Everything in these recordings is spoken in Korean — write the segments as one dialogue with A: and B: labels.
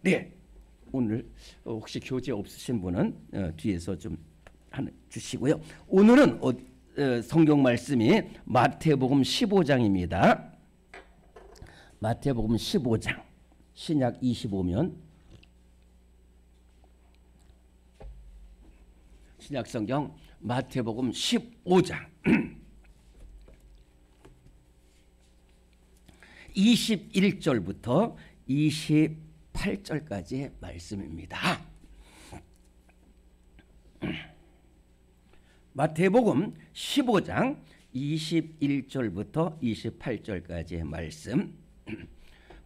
A: 네, 오늘 혹시 교재 없으신 분은 뒤에서 좀 주시고요. 오늘은 성경 말씀이 마태복음 15장입니다. 마태복음 15장, 신약 25면 신약 성경 마태복음 15장 21절부터 28절까지의 말씀입니다. 마태복음 15장 21절부터 28절까지의 말씀,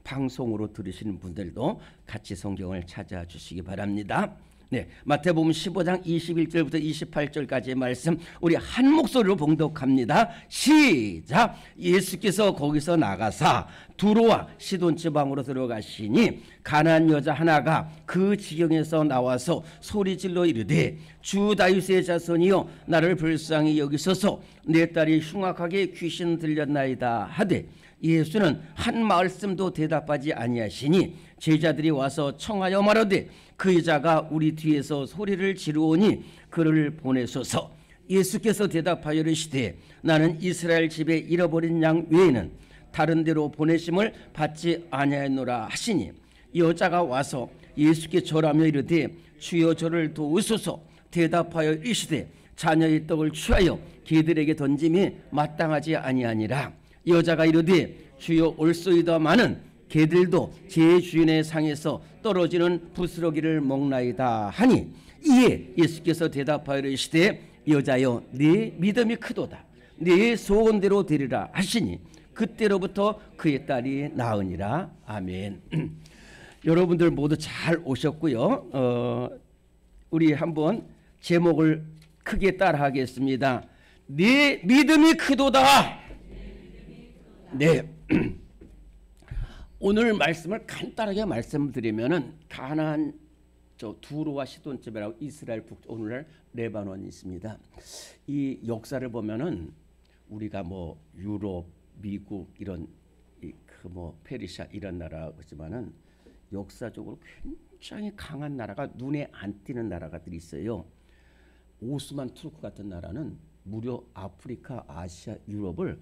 A: 방송으로 들으시는 분들도 같이 성경을 찾아주시기 바랍니다. 네, 마태복음 15장 21절부터 28절까지의 말씀 우리 한 목소리로 봉독합니다. 시작. 예수께서 거기서 나가사 두로와 시돈 지방으로 들어가시니 가나안 여자 하나가 그 지경에서 나와서 소리질러 이르되 주 다윗의 자손이여 나를 불쌍히 여기소서 내 딸이 흉악하게 귀신 들렸나이다 하되 예수는 한 말씀도 대답하지 아니하시니 제자들이 와서 청하여 말하되 그 여자가 우리 뒤에서 소리를 지르오니 그를 보내소서. 예수께서 대답하여 이르시되 나는 이스라엘 집에 잃어버린 양 외에는 다른 데로 보내심을 받지 아니하노라 하시니 여자가 와서 예수께 절하며 이르되 주여 저를 도우소서. 대답하여 이르시되 자녀의 떡을 취하여 개들에게 던짐이 마땅하지 아니하니라. 여자가 이르되 주여 올소이다마는 개들도 제 주인의 상에서 떨어지는 부스러기를 먹나이다 하니 이에 예수께서 대답하여 이르시되 여자여 네 믿음이 크도다 네 소원대로 되리라 하시니 그때로부터 그의 딸이 나으니라. 아멘. 여러분들 모두 잘 오셨고요. 우리 한번 제목을 크게 따라하겠습니다. 네 믿음이 크도다. 네. 오늘 말씀을 간단하게 말씀드리면은 가나안 두로와 시돈집이라고 이스라엘 오늘날 레바논이 있습니다. 이 역사를 보면은 우리가 뭐 유럽, 미국 이런 페르시아 이런 나라지만은 역사적으로 굉장히 강한 나라가 눈에 안 띄는 나라가들이 있어요. 오스만 투르크 같은 나라는 무려 아프리카, 아시아, 유럽을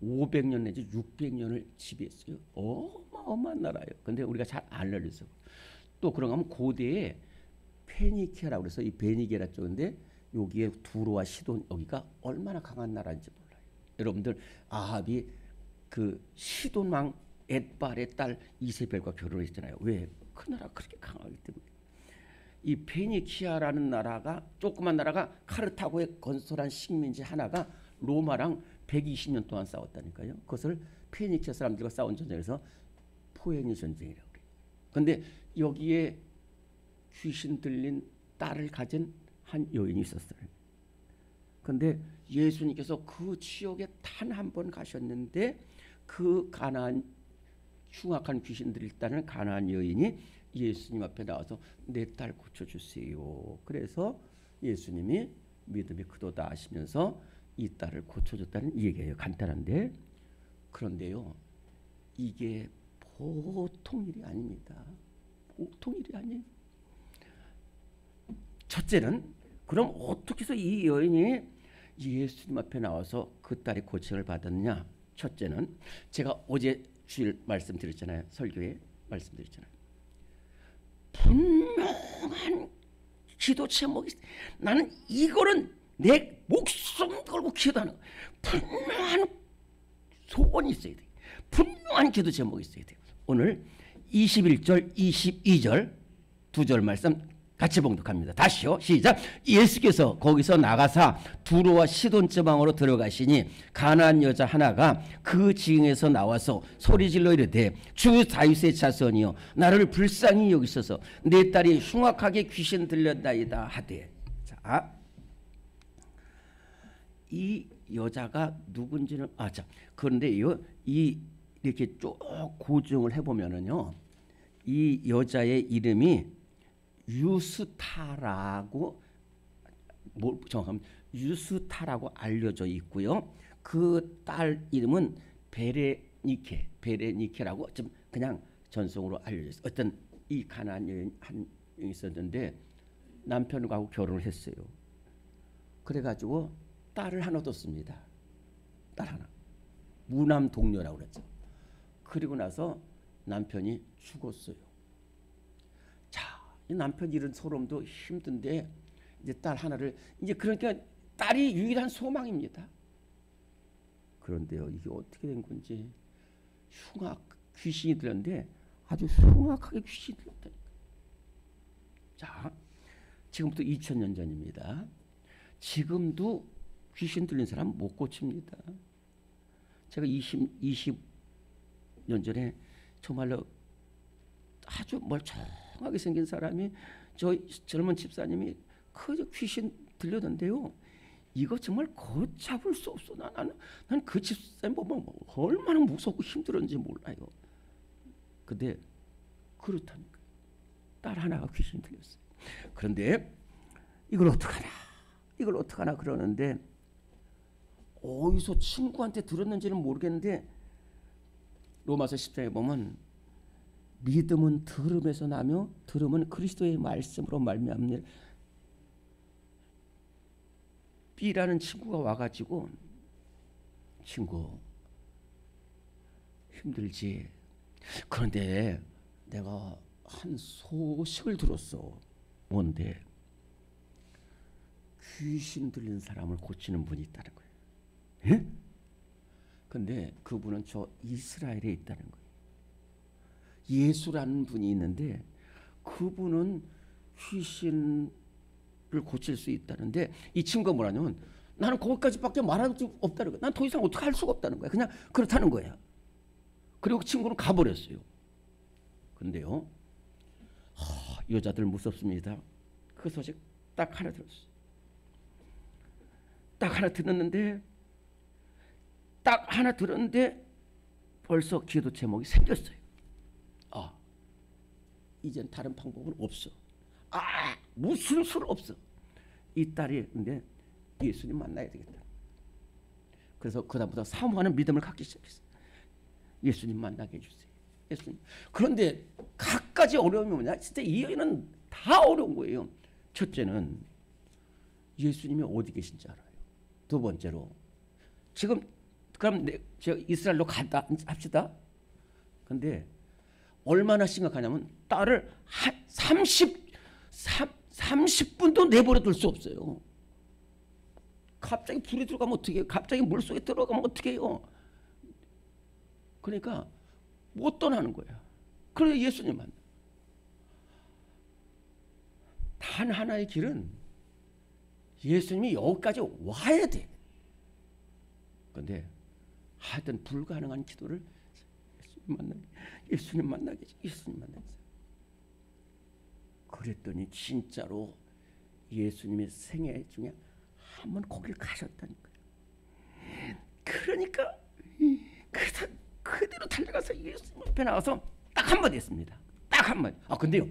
A: 500년 내지 600년을 지배했어요. 어마어마한 나라예요. 근데 우리가 잘 안 알려서. 또 그런가 하면 고대에 페니키아라고 그래서 이 베니게라 쪽인데 여기에 두로와 시돈 여기가 얼마나 강한 나라인지 몰라요. 여러분들 아합이 그 시돈 왕 엣발의 딸 이세벨과 결혼했잖아요. 왜? 그 나라가 그렇게 강하기 때문에. 이 페니키아라는 나라가 조그만 나라가 카르타고에 건설한 식민지 하나가 로마랑 120년 동안 싸웠다니까요. 그것을 페니키아 사람들과 싸운 전쟁에서 포에니 전쟁이라고 그래요. 그런데 여기에 귀신 들린 딸을 가진 한 여인이 있었어요. 그런데 예수님께서 그 지역에 단 한 번 가셨는데 그 가나안 흉악한 귀신 들렸다는 가나안 여인이 예수님 앞에 나와서 내 딸 고쳐주세요. 그래서 예수님이 믿음이 크도다 하시면서 이 딸을 고쳐줬다는 얘기예요. 간단한데 그런데요 이게 보통 일이 아닙니다. 보통 일이 아니에요. 첫째는 그럼 어떻게 해서 이 여인이 예수님 앞에 나와서 그 딸이 고침을 받았냐. 첫째는 제가 어제 주일 말씀드렸잖아요. 설교에 말씀드렸잖아요. 분명한 기도 제목이 나는 이거는 내 목숨 걸고 기도하는 거예요. 분명한 소원이 있어야 돼요. 분명한 기도 제목이 있어야 돼요. 오늘 21절, 22절 두 절 말씀 같이 봉독합니다. 다시요. 시작. 예수께서 거기서 나가사 두로와 시돈 지방으로 들어가시니 가나안 여자 하나가 그 지경에서 나와서 소리질러 이르되 주 다윗의 자손이여 나를 불쌍히 여기소서 내 딸이 흉악하게 귀신 들렸나이다 하되. 자, 이 여자가 누군지는 그런데 이렇게 쭉 고증을 해보면은요 이 여자의 이름이 유스타라고 정확하면 유스타라고 알려져 있고요. 그 딸 이름은 베레니케라고 좀 그냥 전송으로 알려져 있어요. 어떤 이 가나안 여인 한 명이 있었는데 남편하고 결혼을 했어요. 그래가지고 딸을 하나 뒀습니다. 딸 하나. 무남 동녀라고 그랬죠. 그리고 나서 남편이 죽었어요. 자, 이 남편 잃은 소름도 힘든데 이제 딸 하나를 이제 그러니까 딸이 유일한 소망입니다. 그런데요, 이게 어떻게 된 건지 귀신이 들렸는데 아주 흉악하게 귀신이 들렸다니까. 자, 지금부터 2000년 전입니다. 지금도 귀신 들린 사람 못 고칩니다. 제가 20년 전에 정말로 아주 멀쩡하게 생긴 사람이 저 젊은 집사님이 그 귀신 들렸는데요. 이거 정말 걷잡을 수 없어. 난 그 집사님 보면 얼마나 무섭고 힘들었는지 몰라요. 근데 그렇다니까. 딸 하나가 귀신 들렸어요. 그런데 이걸 어떡하나 그러는데 어디서 친구한테 들었는지는 모르겠는데 로마서 10장에 보면 믿음은 들음에서 나며 들음은 그리스도의 말씀으로 말미암는 B라는 친구가 와가지고 친구 힘들지. 그런데 내가 한 소식을 들었어. 뭔데? 귀신 들린 사람을 고치는 분이 있다는 거예요. 예? 근데 그분은 저 이스라엘에 있다는 거예요. 예수라는 분이 있는데 그분은 귀신을 고칠 수 있다는데 이 친구가 뭐라냐면 나는 거기까지밖에 말할 수 없다는 거야. 난 더 이상 어떻게 할 수가 없다는 거야. 그냥 그렇다는 거야. 그리고 그 친구는 가버렸어요. 근데요, 여자들 무섭습니다. 그 소식 딱 하나 들었어요. 딱 하나 들었는데 벌써 기도 제목이 생겼어요. 이젠 다른 방법은 없어. 무슨 수는 없어. 이 딸이 근데 예수님 만나야 되겠다. 그래서 그다음부터 사모하는 믿음을 갖기 시작했어요. 예수님 만나게 해주세요. 예수님. 그런데 갖가지 어려움이 뭐냐? 진짜 이 여인은 다 어려운 거예요. 첫째는 예수님이 어디 계신지 알아요. 두 번째로 지금 그럼 제가 이스라엘로 갔다 합시다. 근데 얼마나 심각하냐면 딸을 한 30분도 내버려 둘 수 없어요. 갑자기 불이 들어가면 어떻게 해요? 갑자기 물속에 들어가면 어떻게 해요? 그러니까 못 떠나는 거야. 그래서 예수님 만나. 단 하나의 길은 예수님이 여기까지 와야 돼. 그런데 하여튼 불가능한 기도를 예수님 만나게. 그랬더니 진짜로 예수님의 생애 중에 한 번 거길 가셨다니까요. 그러니까 그대로 달려가서 예수님 앞에 나와서 딱 한마디 했습니다. 딱 한마디. 근데요,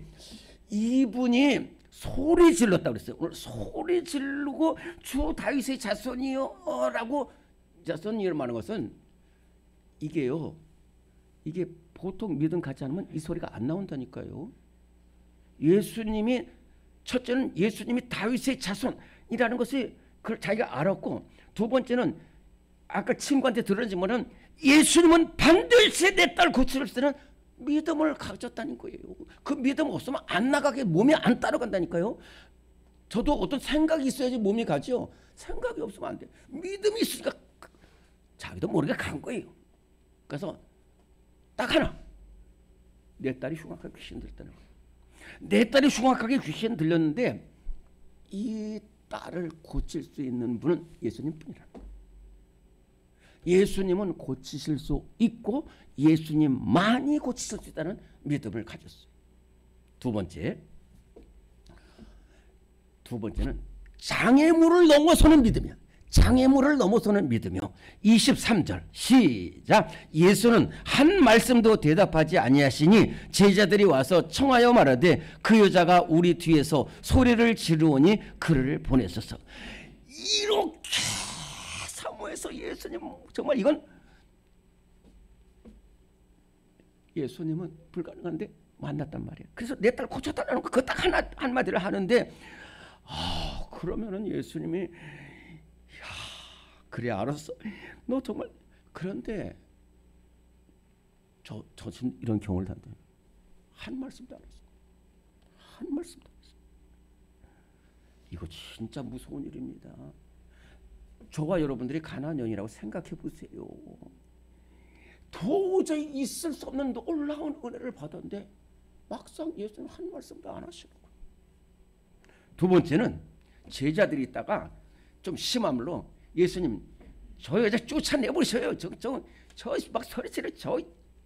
A: 이분이 소리 질렀다고 그랬어요. 오늘 소리 지르고 주 다윗의 자손이요 라고 자손이요 말하는 것은 이게요, 이게 보통 믿음 갖지 않으면 이 소리가 안 나온다니까요. 예수님이 첫째는 예수님이 다윗의 자손이라는 것을 자기가 알았고, 두 번째는 아까 친구한테 들었는지 모르는 예수님은 반드시 내 딸 고칠 수 있는 믿음을 가졌다는 거예요. 그 믿음 없으면 안 나가게 몸이 안 따라간다니까요. 저도 어떤 생각이 있어야지 몸이 가죠. 생각이 없으면 안 돼. 믿음이 있으니까 자기도 모르게 간 거예요. 그래서 딱 하나, 내 딸이 흉악하게 귀신 들었다는 거예요. 내 딸이 흉악하게 귀신 들렸는데 이 딸을 고칠 수 있는 분은 예수님뿐이라는 거예요. 예수님은 고치실 수 있고 예수님만이 고치실 수 있다는 믿음을 가졌어요. 두 번째는 장애물을 넘어서는 믿음이야. 장애물을 넘어서는 믿음이요. 23절 시작. 예수는 한 말씀도 대답하지 아니하시니 제자들이 와서 청하여 말하되 그 여자가 우리 뒤에서 소리를 지르오니 그를 보내소서. 이렇게 사모해서 예수님 정말 이건 예수님은 불가능한데 만났단 말이에요. 그래서 내 딸 고쳐달라는 거 그 딱 한마디를 하는데 그러면은 예수님이 야 그래 알았어. 너 정말 그런데 저 지금 이런 경우를 단다. 한 말씀도 안 했어. 한 말씀도 안 했어. 이거 진짜 무서운 일입니다. 저와 여러분들이 가나안 여인이라고 생각해 보세요. 도저히 있을 수 없는 놀라운 은혜를 받았는데 막상 예수님 한 말씀도 안 하시는 거예요. 두 번째는 제자들이 있다가 좀 심한 말로 예수님 저 여자 쫓아내버리셔요. 저 막 소리치를 저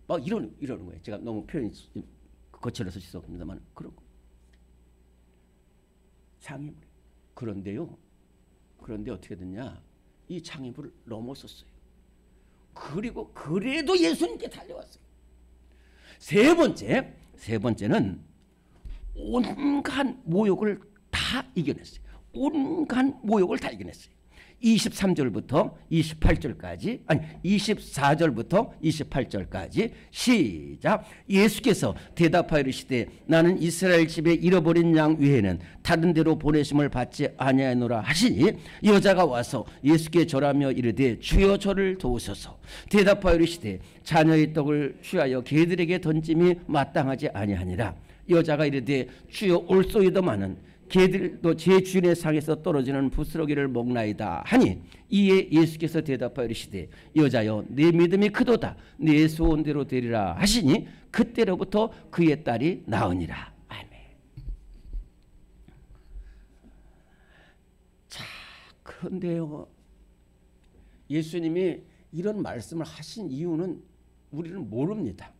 A: 막 이러는 거예요. 제가 너무 표현이 거칠어서 죄송합니다만 그런 거. 장애물. 그런데 어떻게 됐냐? 이 장애물을 넘어섰어요. 그리고 그래도 예수님께 달려왔어요. 세 번째는 온갖 모욕을 다 이겨냈어요. 온갖 모욕을 다 이겨냈어요. 23절부터 28절까지 아니 24절부터 28절까지 시작. 예수께서 대답하여 이르시되 나는 이스라엘 집에 잃어버린 양 외에는 다른 데로 보내심을 받지 아니하노라 하시니 여자가 와서 예수께 절하며 이르되 주여 저를 도우소서. 대답하여 이르시되 자녀의 떡을 취하여 개들에게 던짐이 마땅하지 아니하니라. 여자가 이르되 주여 올소이더마는 개들도 제 주인의 상에서 떨어지는 부스러기를 먹나이다 하니 이에 예수께서 대답하여 이르시되 여자여 네 믿음이 크도다 네 소원대로 되리라 하시니 그때로부터 그의 딸이 나으니라. 아멘. 자, 그런데요 예수님이 이런 말씀을 하신 이유는 우리는 모릅니다.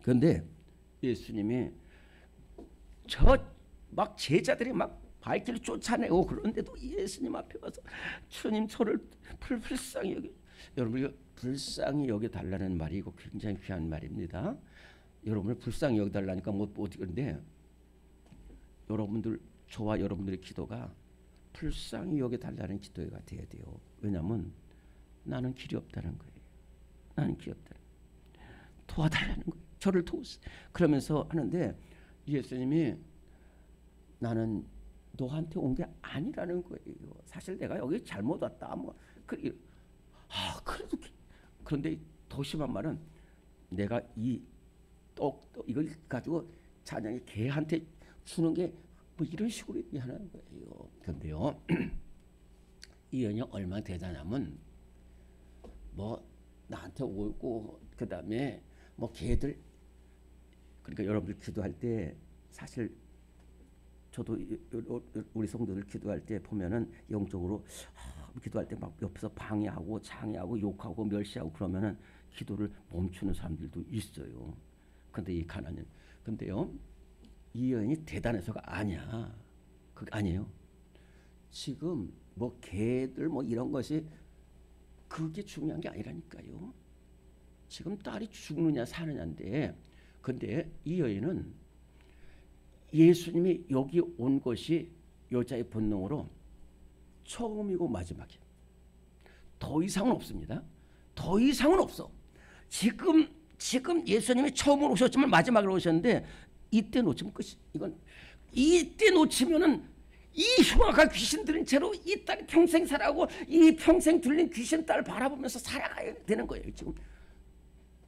A: 그런데 예수님이 막 제자들이 막 발길을 쫓아내고 그런데도 예수님 앞에 와서 주님 저를 불쌍히 여기 여러분 불쌍히 여겨 달라는 말이 이거 굉장히 귀한 말입니다. 여러분을 불쌍히 여겨 달라니까 뭐 어떻게 그런데 여러분들 저와 여러분들의 기도가 불쌍히 여겨 달라는 기도가 돼야 돼요. 왜냐하면 나는 길이 없다는 거예요. 나는 길이 없다는 거예요. 도와달라는 거예요. 저를 도우세요. 그러면서 하는데 예수님이 나는 너한테 온 게 아니라는 거예요. 사실 내가 여기 잘못 왔다. 그래도 그런데 더 심한 말은 내가 이 이걸 가지고 자녀의 개한테 주는 게 뭐 이런 식으로 하는 거예요. 그런데요, 이 연이 얼마나 대단하면 뭐 나한테 오고 그 다음에 뭐 개들 그러니까 여러분들 기도할 때 사실 저도 우리 성도들 기도할 때 보면은 영적으로 기도할 때 막 옆에서 방해하고 장애하고 욕하고 멸시하고 그러면은 기도를 멈추는 사람들도 있어요. 근데 이 가난은 근데요 이 여인이 대단해서가 아니야. 그게 아니에요. 지금 뭐 개들 뭐 이런 것이 그게 중요한 게 아니라니까요. 지금 딸이 죽느냐 사느냐인데 근데 이 여인은 예수님이 여기 온 것이 여자의 본능으로 처음이고 마지막이에요. 더 이상은 없습니다. 더 이상은 없어. 지금 예수님이 처음으로 오셨지만 마지막으로 오셨는데 이때 놓치면 끝이. 이건 이때 놓치면은 이 흉악한 귀신 들린 채로 이 딸이 평생 살아가고 이 평생 들린 귀신 딸을 바라보면서 살아가야 되는 거예요.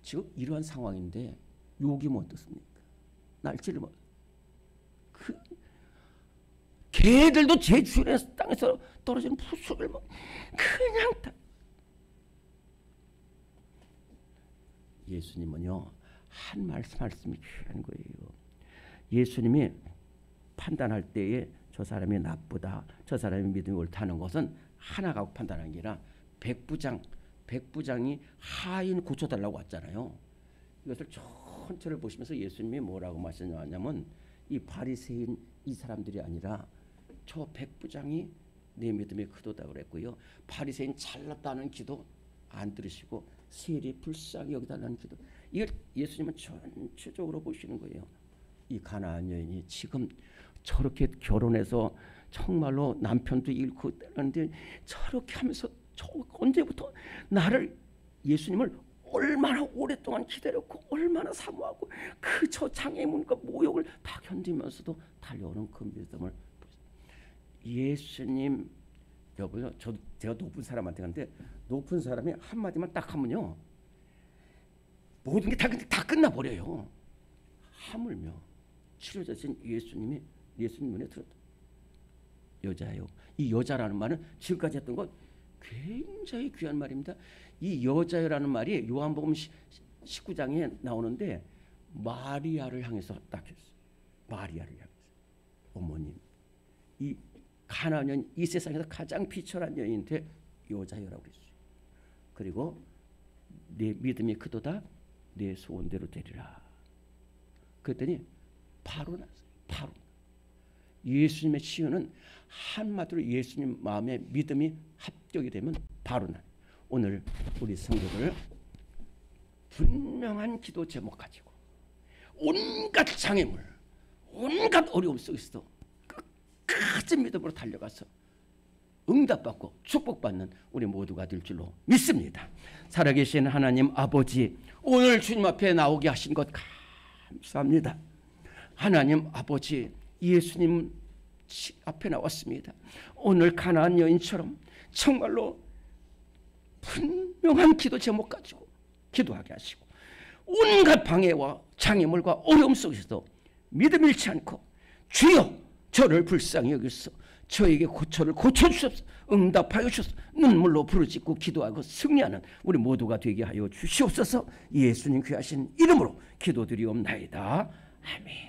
A: 지금 이러한 상황인데 욕이 뭐 어떻습니까? 날치를 뭐 개들도 제 주인의 땅에서 떨어지는 부수를 뭐 그냥 다. 예수님은요 한 말씀이 필요한 거예요. 예수님이 판단할 때에 저 사람이 나쁘다, 저 사람이 믿음이 옳다는 것은 하나 갖고 판단하는 게 아니라 백부장이 하인 고쳐달라고 왔잖아요. 이것을 전체를 보시면서 예수님이 뭐라고 말씀하셨냐면 이 바리새인 이 사람들이 아니라 저 백부장이 내 믿음이 크도다 그랬고요. 바리새인 잘났다는 기도 안 들으시고 세리 불쌍히 여기달라는 기도 이걸 예수님은 전체적으로 보시는 거예요. 이 가나안 여인이 지금 저렇게 결혼해서 정말로 남편도 잃고 그런데 저렇게 하면서 저 언제부터 나를 예수님을 얼마나 오랫동안 기다렸고 얼마나 사모하고 그 저 장애물과 모욕을 다 견디면서도 달려오는 그 믿음을 예수님 여보요. 제가 높은 사람한테 갔는데 높은 사람이 한마디만 딱 하면요 모든 게 다 끝나버려요. 하물며 치료자신 예수님 눈에 들었다. 여자요. 이 여자라는 말은 지금까지 했던 건 굉장히 귀한 말입니다. 이 여자라는 말이 요한복음 19장에 나오는데 마리아를 향해서 딱 했어요. 마리아를 향해서. 어머님, 이 가나안 여인, 이 세상에서 가장 비천한 여인한테 여자여라고 그랬어요. 그리고 내 믿음이 크도다 내 소원대로 되리라. 그랬더니 바로 났어요. 바로. 예수님의 치유는 한마디로 예수님 마음에 믿음이 합격이 되면 바로 나. 오늘 우리 성도들 분명한 기도 제목 가지고 온갖 장애물, 온갖 어려움 속에서도 끝까지 믿음으로 달려가서 응답받고 축복받는 우리 모두가 될 줄로 믿습니다. 살아계신 하나님 아버지, 오늘 주님 앞에 나오게 하신 것 감사합니다. 하나님 아버지, 예수님 앞에 나왔습니다. 오늘 가나안 여인처럼 정말로 분명한 기도 제목 가지고 기도하게 하시고 온갖 방해와 장애물과 어려움 속에서도 믿음 잃지 않고 주여 저를 불쌍히 여기서 저에게 저를 고쳐주셔서 응답하여 주셔서 눈물로 부르짖고 기도하고 승리하는 우리 모두가 되게 하여 주시옵소서. 예수님 귀하신 이름으로 기도드리옵나이다. 아멘.